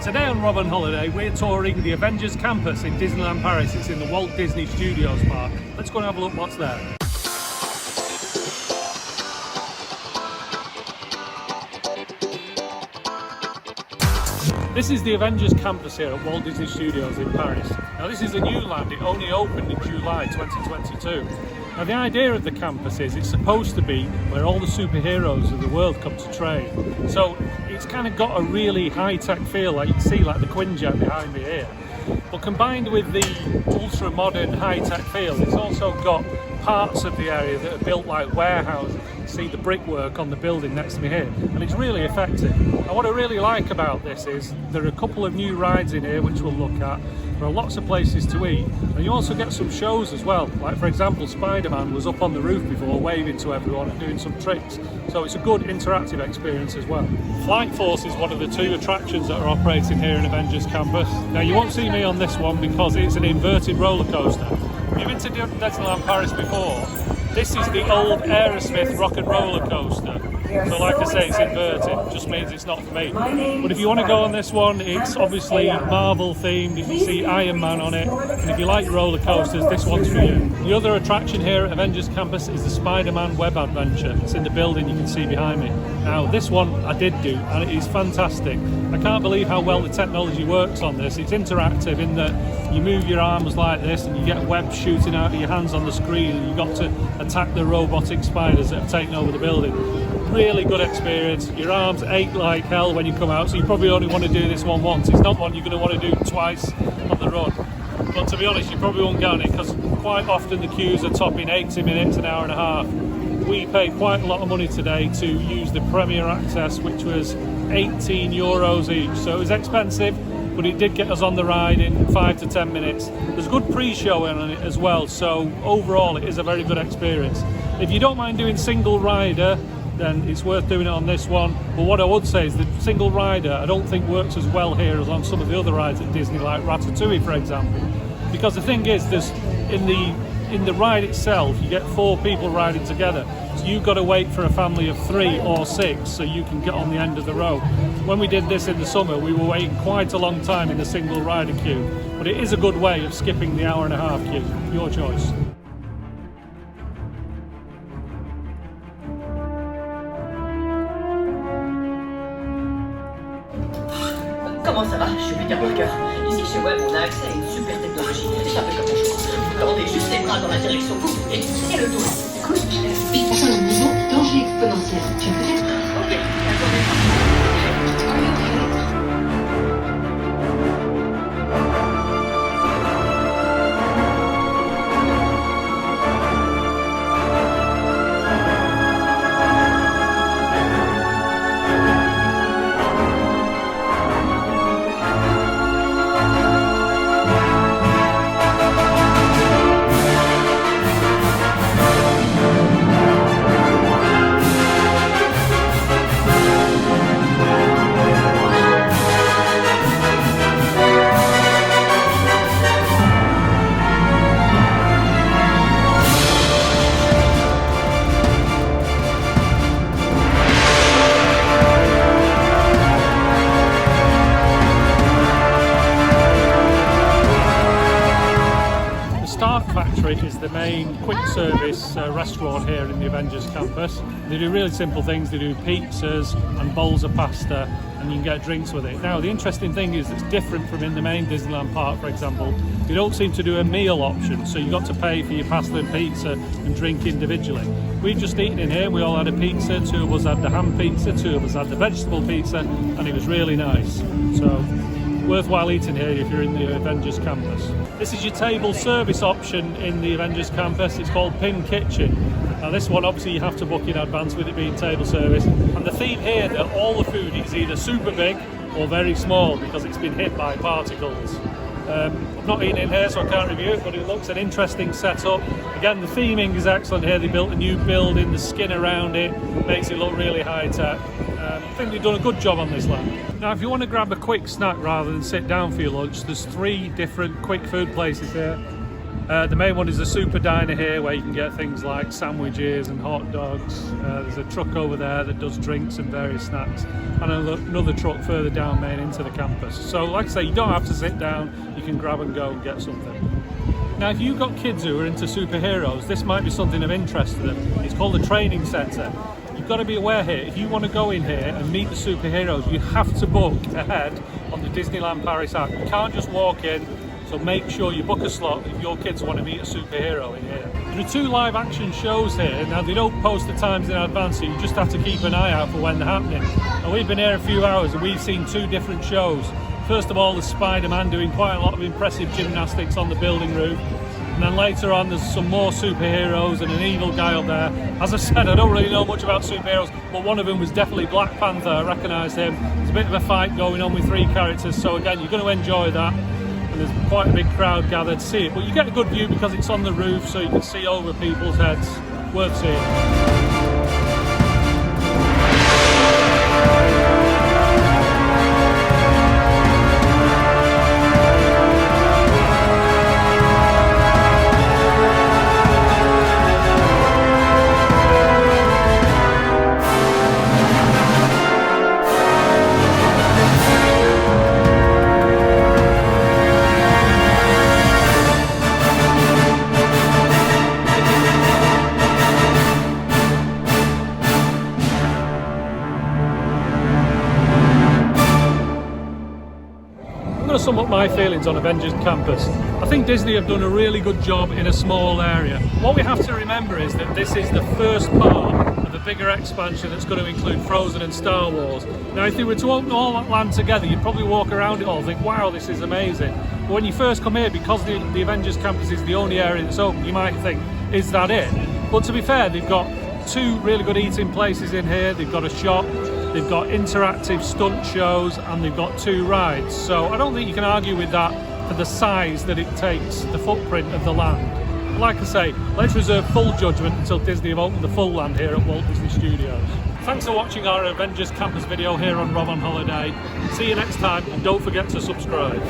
Today on Rob on Holiday, we're touring the Avengers Campus in Disneyland Paris. It's in the Walt Disney Studios park. Let's go and have a look what's there. This is the Avengers Campus here at Walt Disney Studios in Paris. Now this is a new land, it only opened in July 2022. Now the idea of the campus is it's supposed to be where all the superheroes of the world come to train. So it's kind of got a really high-tech feel, like you can see like the Quinjet behind me here. But combined with the ultra-modern high-tech feel, it's also got parts of the area that are built like warehouses. You can see the brickwork on the building next to me here, and it's really effective. And what I really like about this is there are a couple of new rides in here which we'll look at. There are lots of places to eat, and you also get some shows as well. Like for example, Spiderman was up on the roof before waving to everyone and doing some tricks. So it's a good interactive experience as well. Flight Force is one of the two attractions that are operating here in Avengers Campus. Now you won't see me on this one because it's an inverted roller coaster. If you've been to Disneyland Paris before, this is the old Aerosmith rock and roller coaster. So like I say, it's inverted, just means it's not for me. But if you want to go on this one, it's obviously Marvel themed, you can see Iron Man on it, and if you like roller coasters, this one's for you. The other attraction here at Avengers Campus is the Spiderman WEB Adventure. It's in the building you can see behind me. Now this one I did do, and it is fantastic. I can't believe how well the technology works on this. It's interactive in that you move your arms like this and you get webs shooting out of your hands on the screen, and you've got to attack the robotic spiders that have taken over the building. Really good experience. Your arms ache like hell when you come out, so you probably only want to do this one once. It's not one you're going to want to do twice on the run. But to be honest, you probably won't get on it because quite often the queues are topping 80 minutes, an hour and a half. We paid quite a lot of money today to use the Premier Access, which was 18 euros each. So it was expensive, but it did get us on the ride in 5 to 10 minutes. There's good pre-show on it as well, so overall it is a very good experience. If you don't mind doing single rider, then it's worth doing it on this one. But what I would say is the single rider I don't think works as well here as on some of the other rides at Disney, like Ratatouille for example. Because the thing is, there's in the ride itself you get 4 people riding together, so you've got to wait for a family of 3 or 6 so you can get on the end of the row. When we did this in the summer, we were waiting quite a long time in the single rider queue, but it is a good way of skipping the hour and a half queue. Your choice. Comment ça va? Je suis Peter Parker. Ici chez Web, on a accès à une super technologie. C'est un peu comme un choix. Vous tendez juste les bras dans la direction que vous voulez et le tour. Écoute, atteins le niveau danger exponentiel. Tu veux peut-être? Ok, attendez. Is the main quick service restaurant here in the Avengers Campus. They do really simple things. They do pizzas and bowls of pasta, and you can get drinks with it. Now the interesting thing is it's different from in the main Disneyland park, for example. They don't seem to do a meal option, so you got to pay for your pasta and pizza and drink individually. We've just eaten in here. We all had a pizza. 2 of us had the ham pizza, 2 of us had the vegetable pizza, and it was really nice. So worthwhile eating here if you're in the Avengers Campus. This is your table service option in the Avengers Campus. It's called Pym Kitchen. Now this one obviously you have to book in advance with it being table service. And the theme here that all the food is either super big or very small because it's been hit by particles. I've not eaten in here so I can't review it, but it looks an interesting setup. Again, the theming is excellent here. They built a new building, the skin around it makes it look really high tech. I think they've done a good job on this land. Now if you want to grab a quick snack rather than sit down for your lunch, there's 3 different quick food places here. The main one is the super diner here, where you can get things like sandwiches and hot dogs. There's a truck over there that does drinks and various snacks, and another truck further down main into the campus. So like I say, you don't have to sit down, you can grab and go and get something. Now if you've got kids who are into superheroes, this might be something of interest to them. It's called the training centre. You've got to be aware here, if you want to go in here and meet the superheroes, you have to book ahead on the Disneyland Paris app. You can't just walk in, so make sure you book a slot if your kids want to meet a superhero in here. There are 2 live action shows here. Now they don't post the times in advance, so you just have to keep an eye out for when they're happening. And we've been here a few hours and we've seen 2 different shows. First of all, there's Spiderman doing quite a lot of impressive gymnastics on the building roof. And then later on there's some more superheroes and an evil guy up there. As I said, I don't really know much about superheroes, but one of them was definitely Black Panther. I recognised him. There's a bit of a fight going on with 3 characters, so again, you're going to enjoy that. And there's quite a big crowd gathered to see it, but you get a good view because it's on the roof, so you can see over people's heads. Worth seeing. I'm going to sum up my feelings on Avengers Campus. I think Disney have done a really good job in a small area. What we have to remember is that this is the first part of a bigger expansion that's going to include Frozen and Star Wars. Now if they were to open all that land together, you'd probably walk around it all and think, wow, this is amazing. But when you first come here, because the Avengers Campus is the only area that's open, you might think, is that it? But to be fair, they've got 2 really good eating places in here, they've got a shop, they've got interactive stunt shows, and they've got 2 rides. So I don't think you can argue with that for the size that it takes, the footprint of the land. Like I say, let's reserve full judgment until Disney have opened the full land here at Walt Disney Studios. Thanks for watching our Avengers Campus video here on Rob on Holiday. See you next time, and don't forget to subscribe.